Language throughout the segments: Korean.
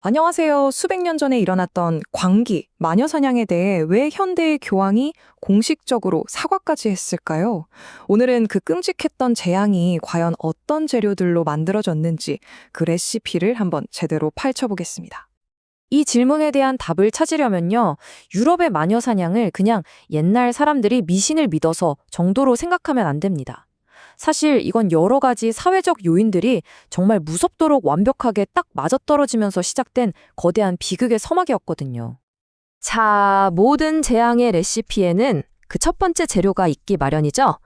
안녕하세요. 수백 년 전에 일어났던 광기, 마녀 사냥에 대해 왜 현대의 교황이 공식적으로 사과까지 했을까요? 오늘은 그 끔찍했던 재앙이 과연 어떤 재료들로 만들어졌는지 그 레시피를 한번 제대로 파헤쳐보겠습니다. 이 질문에 대한 답을 찾으려면요, 유럽의 마녀 사냥을 그냥 옛날 사람들이 미신을 믿어서 정도로 생각하면 안 됩니다. 사실 이건 여러 가지 사회적 요인들이 정말 무섭도록 완벽하게 딱 맞아떨어지면서 시작된 거대한 비극의 서막이었거든요. 자, 모든 재앙의 레시피에는 그 첫 번째 재료가 있기 마련이죠.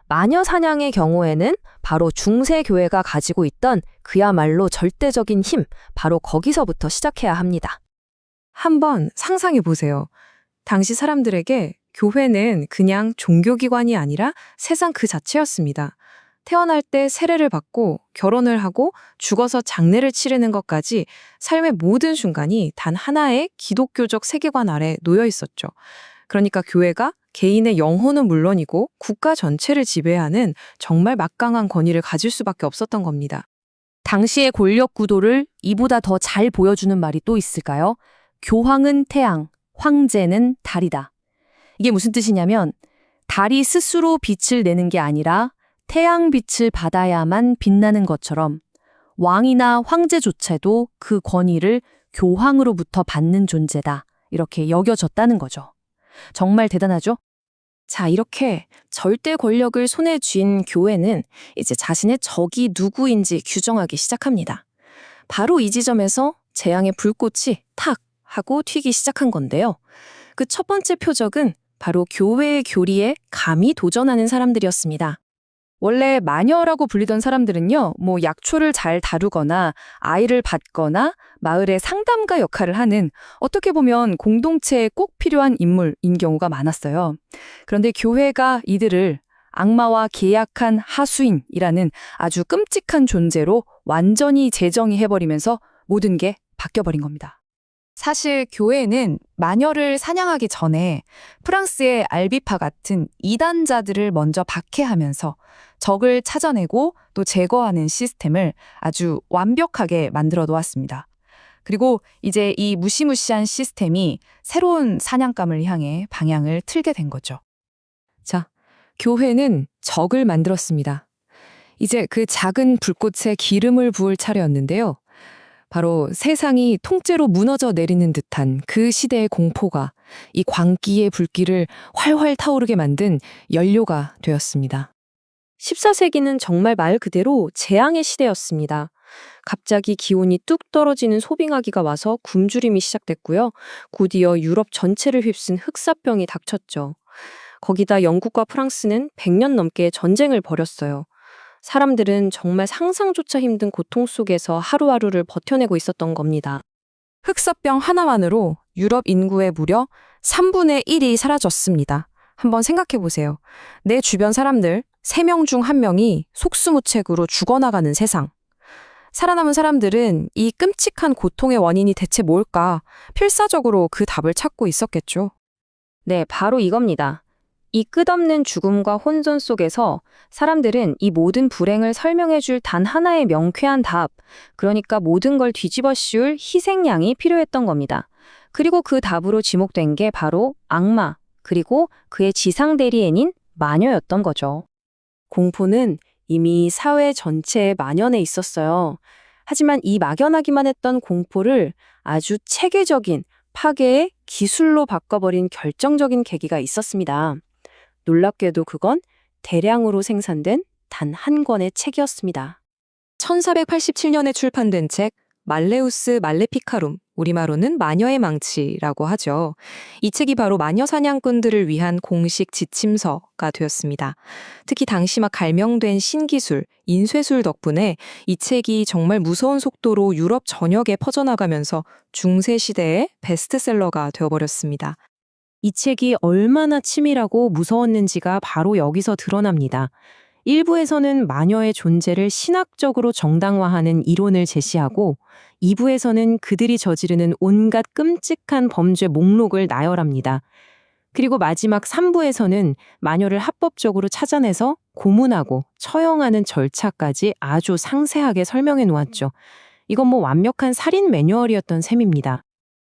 마녀 사냥의 경우에는 바로 중세 교회가 가지고 있던 그야말로 절대적인 힘, 바로 거기서부터 시작해야 합니다. 한번 상상해 보세요. 당시 사람들에게 교회는 그냥 종교기관이 아니라 세상 그 자체였습니다. 태어날 때 세례를 받고 결혼을 하고 죽어서 장례를 치르는 것까지 삶의 모든 순간이 단 하나의 기독교적 세계관 아래 놓여 있었죠. 그러니까 교회가 개인의 영혼은 물론이고 국가 전체를 지배하는 정말 막강한 권위를 가질 수밖에 없었던 겁니다. 당시의 권력 구도를 이보다 더 잘 보여주는 말이 또 있을까요? 교황은 태양, 황제는 달이다. 이게 무슨 뜻이냐면 달이 스스로 빛을 내는 게 아니라 태양빛을 받아야만 빛나는 것처럼 왕이나 황제조차도 그 권위를 교황으로부터 받는 존재다. 이렇게 여겨졌다는 거죠. 정말 대단하죠? 자, 이렇게 절대 권력을 손에 쥔 교회는 이제 자신의 적이 누구인지 규정하기 시작합니다. 바로 이 지점에서 재앙의 불꽃이 탁 하고 튀기 시작한 건데요. 그 첫 번째 표적은 바로 교회의 교리에 감히 도전하는 사람들이었습니다. 원래 마녀라고 불리던 사람들은요, 약초를 잘 다루거나 아이를 받거나 마을의 상담가 역할을 하는 어떻게 보면 공동체에 꼭 필요한 인물인 경우가 많았어요. 그런데 교회가 이들을 악마와 계약한 하수인이라는 아주 끔찍한 존재로 완전히 재정의해버리면서 모든 게 바뀌어버린 겁니다. 사실 교회는 마녀를 사냥하기 전에 프랑스의 알비파 같은 이단자들을 먼저 박해하면서 적을 찾아내고 또 제거하는 시스템을 아주 완벽하게 만들어 놓았습니다. 그리고 이제 이 무시무시한 시스템이 새로운 사냥감을 향해 방향을 틀게 된 거죠. 자, 교회는 적을 만들었습니다. 이제 그 작은 불꽃에 기름을 부을 차례였는데요. 바로 세상이 통째로 무너져 내리는 듯한 그 시대의 공포가 이 광기의 불길을 활활 타오르게 만든 연료가 되었습니다. 14세기는 정말 말 그대로 재앙의 시대였습니다. 갑자기 기온이 뚝 떨어지는 소빙하기가 와서 굶주림이 시작됐고요. 곧이어 유럽 전체를 휩쓴 흑사병이 닥쳤죠. 거기다 영국과 프랑스는 100년 넘게 전쟁을 벌였어요. 사람들은 정말 상상조차 힘든 고통 속에서 하루하루를 버텨내고 있었던 겁니다. 흑사병 하나만으로 유럽 인구의 무려 3분의 1이 사라졌습니다. 한번 생각해 보세요. 내 주변 사람들 3명 중 1명이 속수무책으로 죽어나가는 세상. 살아남은 사람들은 이 끔찍한 고통의 원인이 대체 뭘까? 필사적으로 그 답을 찾고 있었겠죠. 네, 바로 이겁니다. 이 끝없는 죽음과 혼돈 속에서 사람들은 이 모든 불행을 설명해 줄 단 하나의 명쾌한 답, 그러니까 모든 걸 뒤집어 씌울 희생양이 필요했던 겁니다. 그리고 그 답으로 지목된 게 바로 악마, 그리고 그의 지상 대리인인 마녀였던 거죠. 공포는 이미 사회 전체에 만연해 있었어요. 하지만 이 막연하기만 했던 공포를 아주 체계적인 파괴의 기술로 바꿔버린 결정적인 계기가 있었습니다. 놀랍게도 그건 대량으로 생산된 단 한 권의 책이었습니다. 1487년에 출판된 책 말레우스 말레피카룸, 우리말로는 마녀의 망치라고 하죠. 이 책이 바로 마녀 사냥꾼들을 위한 공식 지침서가 되었습니다. 특히 당시 막 갈명된 신기술, 인쇄술 덕분에 이 책이 정말 무서운 속도로 유럽 전역에 퍼져나가면서 중세 시대의 베스트셀러가 되어버렸습니다. 이 책이 얼마나 치밀하고 무서웠는지가 바로 여기서 드러납니다. 일부에서는 마녀의 존재를 신학적으로 정당화하는 이론을 제시하고 2부에서는 그들이 저지르는 온갖 끔찍한 범죄 목록을 나열합니다. 그리고 마지막 3부에서는 마녀를 합법적으로 찾아내서 고문하고 처형하는 절차까지 아주 상세하게 설명해 놓았죠. 이건 뭐 완벽한 살인 매뉴얼이었던 셈입니다.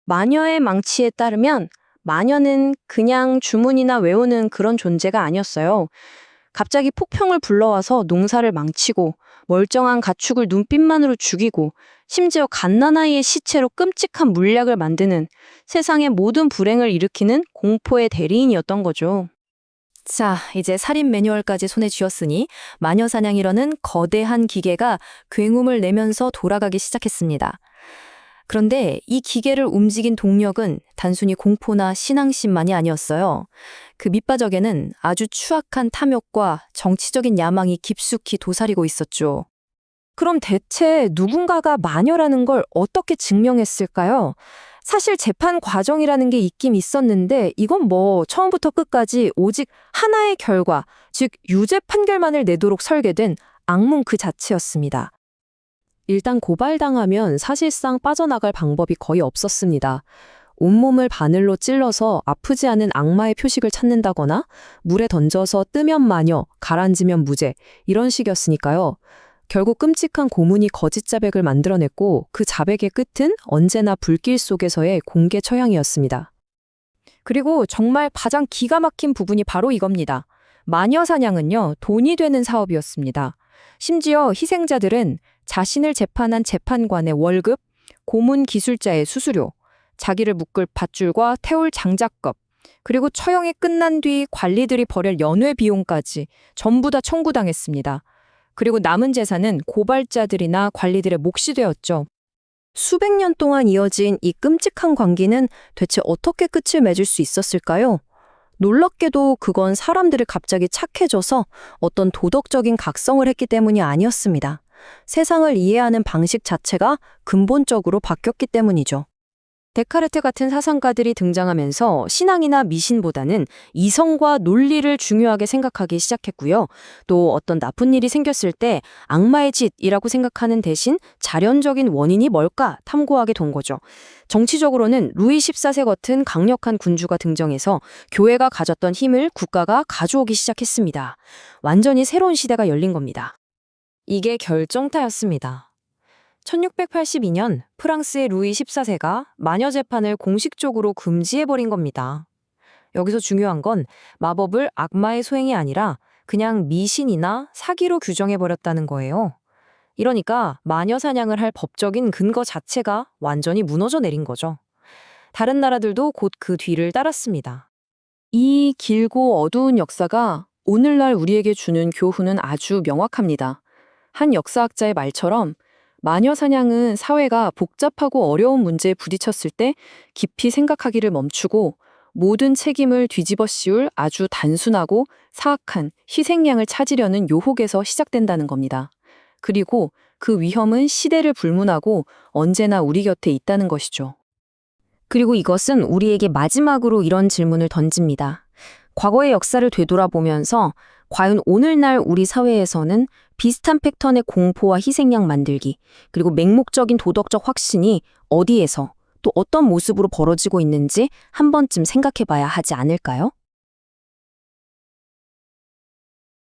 마녀의 망치에 따르면 마녀는 그냥 주문이나 외우는 그런 존재가 아니었어요. 갑자기 폭풍을 불러와서 농사를 망치고 멀쩡한 가축을 눈빛만으로 죽이고 심지어 갓난아이의 시체로 끔찍한 물약을 만드는 세상의 모든 불행을 일으키는 공포의 대리인이었던 거죠. 자, 이제 살인 매뉴얼까지 손에 쥐었으니 마녀사냥이라는 거대한 기계가 굉음을 내면서 돌아가기 시작했습니다. 그런데 이 기계를 움직인 동력은 단순히 공포나 신앙심만이 아니었어요. 그 밑바닥에는 아주 추악한 탐욕과 정치적인 야망이 깊숙이 도사리고 있었죠. 그럼 대체 누군가가 마녀라는 걸 어떻게 증명했을까요? 사실 재판 과정이라는 게 있긴 있었는데 이건 뭐 처음부터 끝까지 오직 하나의 결과, 즉 유죄 판결만을 내도록 설계된 악몽 그 자체였습니다. 일단 고발당하면 사실상 빠져나갈 방법이 거의 없었습니다. 온몸을 바늘로 찔러서 아프지 않은 악마의 표식을 찾는다거나 물에 던져서 뜨면 마녀, 가라앉으면 무죄 이런 식이었으니까요. 결국 끔찍한 고문이 거짓 자백을 만들어냈고 그 자백의 끝은 언제나 불길 속에서의 공개 처형이었습니다. 그리고 정말 가장 기가 막힌 부분이 바로 이겁니다. 마녀 사냥은요, 돈이 되는 사업이었습니다. 심지어 희생자들은 자신을 재판한 재판관의 월급, 고문 기술자의 수수료, 자기를 묶을 밧줄과 태울 장작급, 그리고 처형이 끝난 뒤 관리들이 벌일 연회 비용까지 전부 다 청구당했습니다. 그리고 남은 재산은 고발자들이나 관리들의 몫이 되었죠. 수백 년 동안 이어진 이 끔찍한 관계는 대체 어떻게 끝을 맺을 수 있었을까요? 놀랍게도 그건 사람들이 갑자기 착해져서 어떤 도덕적인 각성을 했기 때문이 아니었습니다. 세상을 이해하는 방식 자체가 근본적으로 바뀌었기 때문이죠. 데카르트 같은 사상가들이 등장하면서 신앙이나 미신보다는 이성과 논리를 중요하게 생각하기 시작했고요. 또 어떤 나쁜 일이 생겼을 때 악마의 짓이라고 생각하는 대신 자연적인 원인이 뭘까 탐구하게 된 거죠. 정치적으로는 루이 14세 같은 강력한 군주가 등장해서 교회가 가졌던 힘을 국가가 가져오기 시작했습니다. 완전히 새로운 시대가 열린 겁니다. 이게 결정타였습니다. 1682년 프랑스의 루이 14세가 마녀 재판을 공식적으로 금지해버린 겁니다. 여기서 중요한 건 마법을 악마의 소행이 아니라 그냥 미신이나 사기로 규정해버렸다는 거예요. 이러니까 마녀 사냥을 할 법적인 근거 자체가 완전히 무너져 내린 거죠. 다른 나라들도 곧 그 뒤를 따랐습니다. 이 길고 어두운 역사가 오늘날 우리에게 주는 교훈은 아주 명확합니다. 한 역사학자의 말처럼 마녀 사냥은 사회가 복잡하고 어려운 문제에 부딪혔을 때 깊이 생각하기를 멈추고 모든 책임을 뒤집어 씌울 아주 단순하고 사악한 희생양을 찾으려는 유혹에서 시작된다는 겁니다. 그리고 그 위험은 시대를 불문하고 언제나 우리 곁에 있다는 것이죠. 그리고 이것은 우리에게 마지막으로 이런 질문을 던집니다. 과거의 역사를 되돌아보면서 과연 오늘날 우리 사회에서는 비슷한 패턴의 공포와 희생양 만들기, 그리고 맹목적인 도덕적 확신이 어디에서 또 어떤 모습으로 벌어지고 있는지 한 번쯤 생각해 봐야 하지 않을까요?